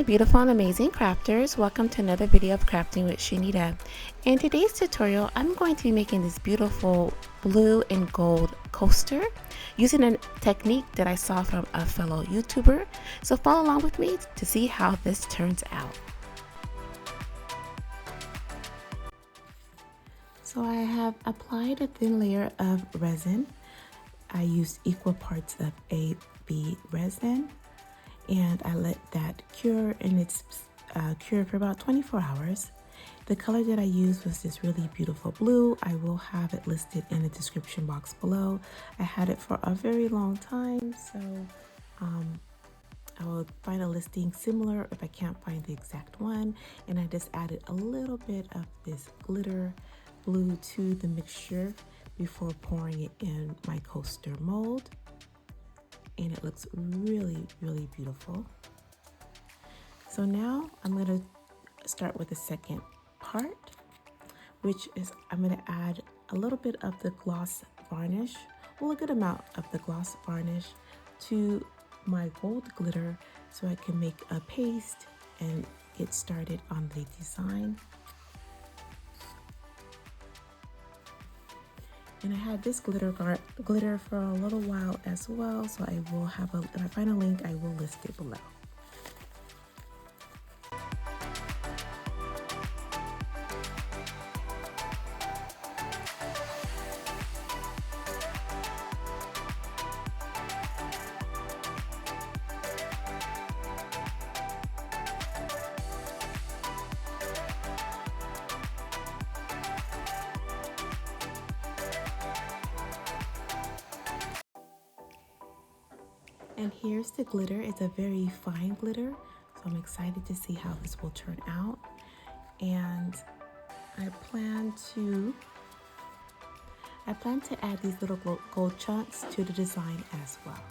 my beautiful and amazing crafters, welcome to another video of crafting with Shaneda. In today's tutorial, I'm going to be making this beautiful blue and gold coaster using a technique that I saw from a fellow YouTuber. So follow along with me to see how this turns out. So I have applied a thin layer of resin. I used equal parts of AB resin, and I let that cure, and it's cured for about 24 hours. The color that I used was this really beautiful blue. I will have it listed in the description box below. I had it for a very long time, so I will find a listing similar if I can't find the exact one. And I just added a little bit of this glitter blue to the mixture before pouring it in my coaster mold. And it looks really, really beautiful. So now I'm going to start with the second part, which is I'm going to add a little bit of the gloss varnish, well, a good amount of the gloss varnish to my gold glitter so I can make a paste and get started on the design. And I had this glitter for a little while as well, so I will have if I find a link, I will list it below. And here's the glitter. It's a very fine glitter, so I'm excited to see how this will turn out. And I plan to add these little gold chunks to the design as well.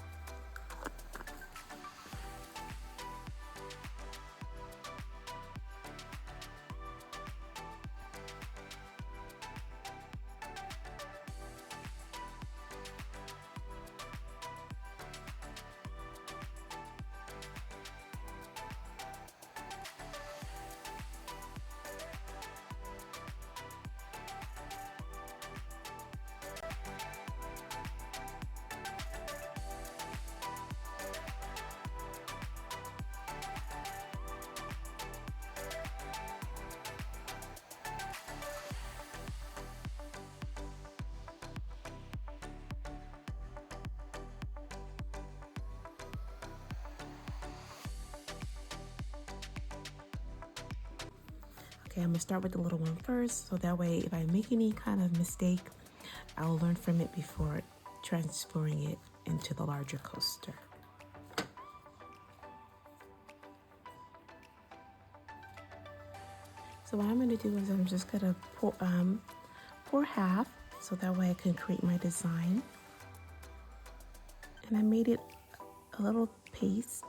Okay, I'm gonna start with the little one first, so that way if I make any kind of mistake, I'll learn from it before transferring it into the larger coaster. So what I'm gonna do is I'm just gonna pour half, so that way I can create my design. And I made it a little paste.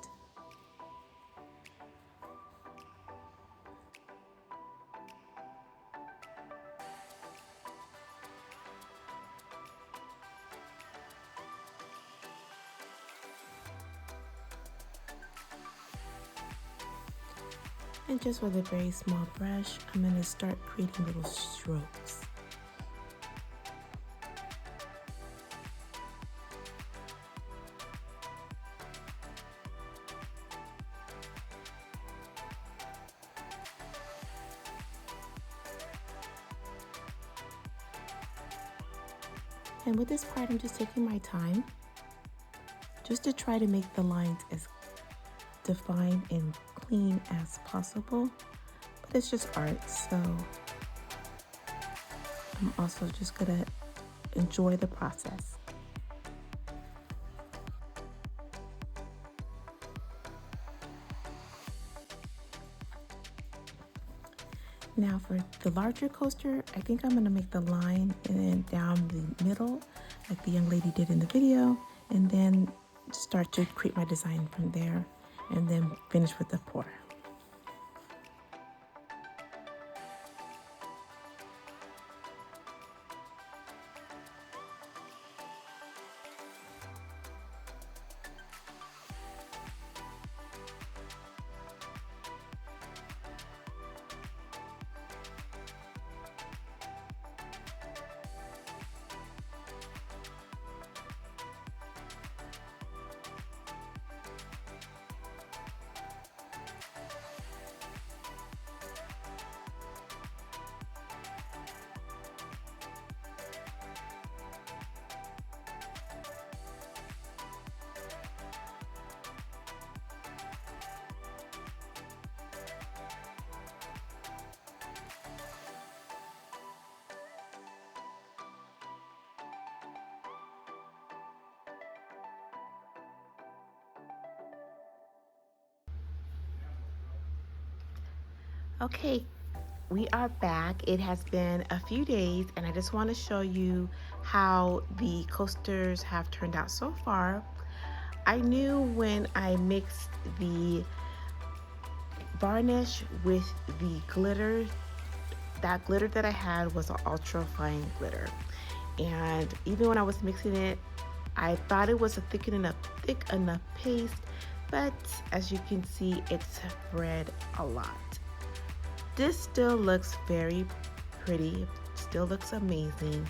And just with a very small brush, I'm going to start creating little strokes. And with this part, I'm just taking my time just to try to make the lines as defined and clean as possible, but it's just art, so I'm also just gonna enjoy the process. Now for the larger coaster, I think I'm gonna make the line and then down the middle like the young lady did in the video, and then start to create my design from there, and then finish with the pour. Okay, we are back. It has been a few days and I just want to show you how the coasters have turned out so far. I knew when I mixed the varnish with the glitter, that glitter that I had was an ultra fine glitter. And even when I was mixing it, I thought it was a thick enough paste, but as you can see, it spread a lot. This still looks very pretty, still looks amazing.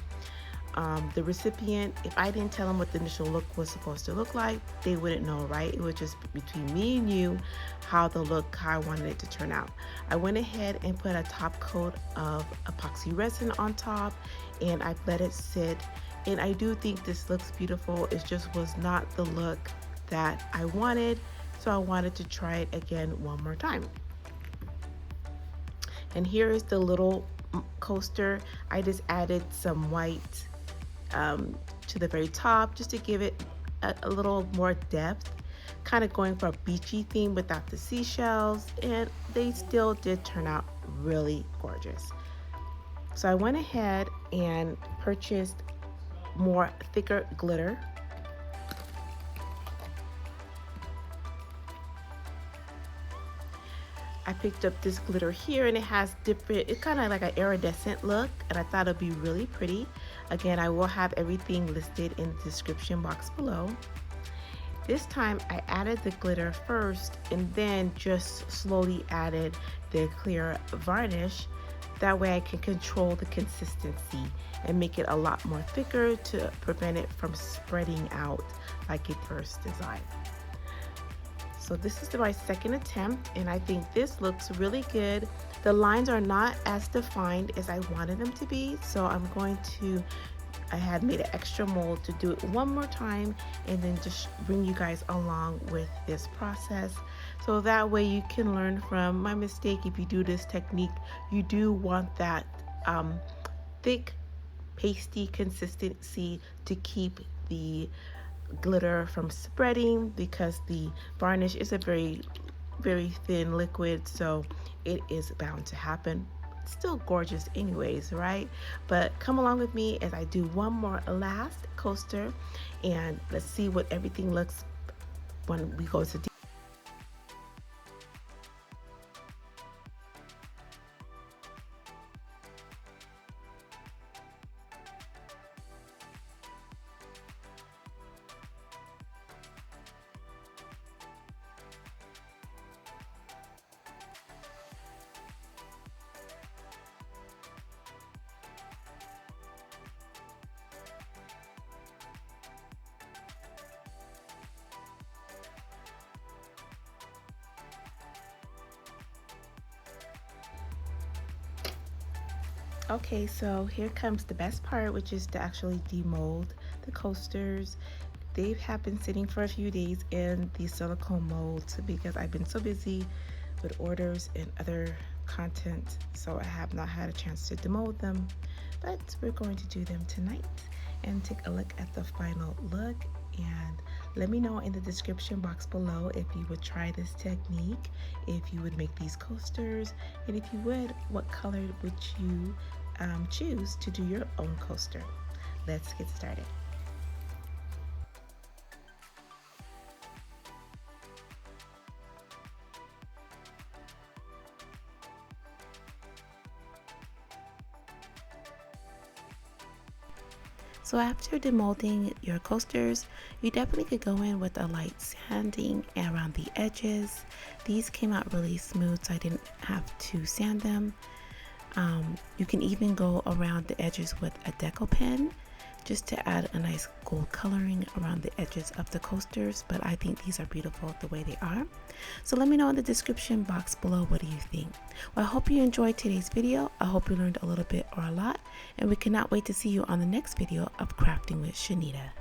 The recipient, if I didn't tell them what the initial look was supposed to look like, they wouldn't know, right? It was just between me and you how I wanted it to turn out. I went ahead and put a top coat of epoxy resin on top and I let it sit. And I do think this looks beautiful. It just was not the look that I wanted, so I wanted to try it again one more time. And here is the little coaster. I just added some white to the very top just to give it a little more depth, kind of going for a beachy theme without the seashells, and they still did turn out really gorgeous. So I went ahead and purchased more thicker glitter. I picked up this glitter here and it has different, it's kind of like an iridescent look, and I thought it'd be really pretty. Again, I will have everything listed in the description box below. This time I added the glitter first and then just slowly added the clear varnish. That way I can control the consistency and make it a lot more thicker to prevent it from spreading out like it first designed. So this is my second attempt and I think this looks really good. The lines are not as defined as I wanted them to be, so I had made an extra mold to do it one more time and then just bring you guys along with this process. So that way you can learn from my mistake. If you do this technique, you do want that thick, pasty consistency to keep the glitter from spreading, because the varnish is a very thin liquid, so it is bound to happen. It's still gorgeous anyways, right? But come along with me as I do one more last coaster and let's see what everything looks when we go to Okay, so here comes the best part, which is to actually demold the coasters. They have been sitting for a few days in the silicone molds because I've been so busy with orders and other content, so I have not had a chance to demold them. But we're going to do them tonight and take a look at the final look. And let me know in the description box below if you would try this technique, if you would make these coasters, and if you would, what color would you choose to do your own coaster. Let's get started. So after demolding your coasters, you definitely could go in with a light sanding around the edges. These came out really smooth, so I didn't have to sand them. You can even go around the edges with a deco pen just to add a nice gold coloring around the edges of the coasters, but I think these are beautiful the way they are. So let me know in the description box below, what do you think? Well, I hope you enjoyed today's video. I hope you learned a little bit or a lot, and we cannot wait to see you on the next video of Crafting with Shaneda.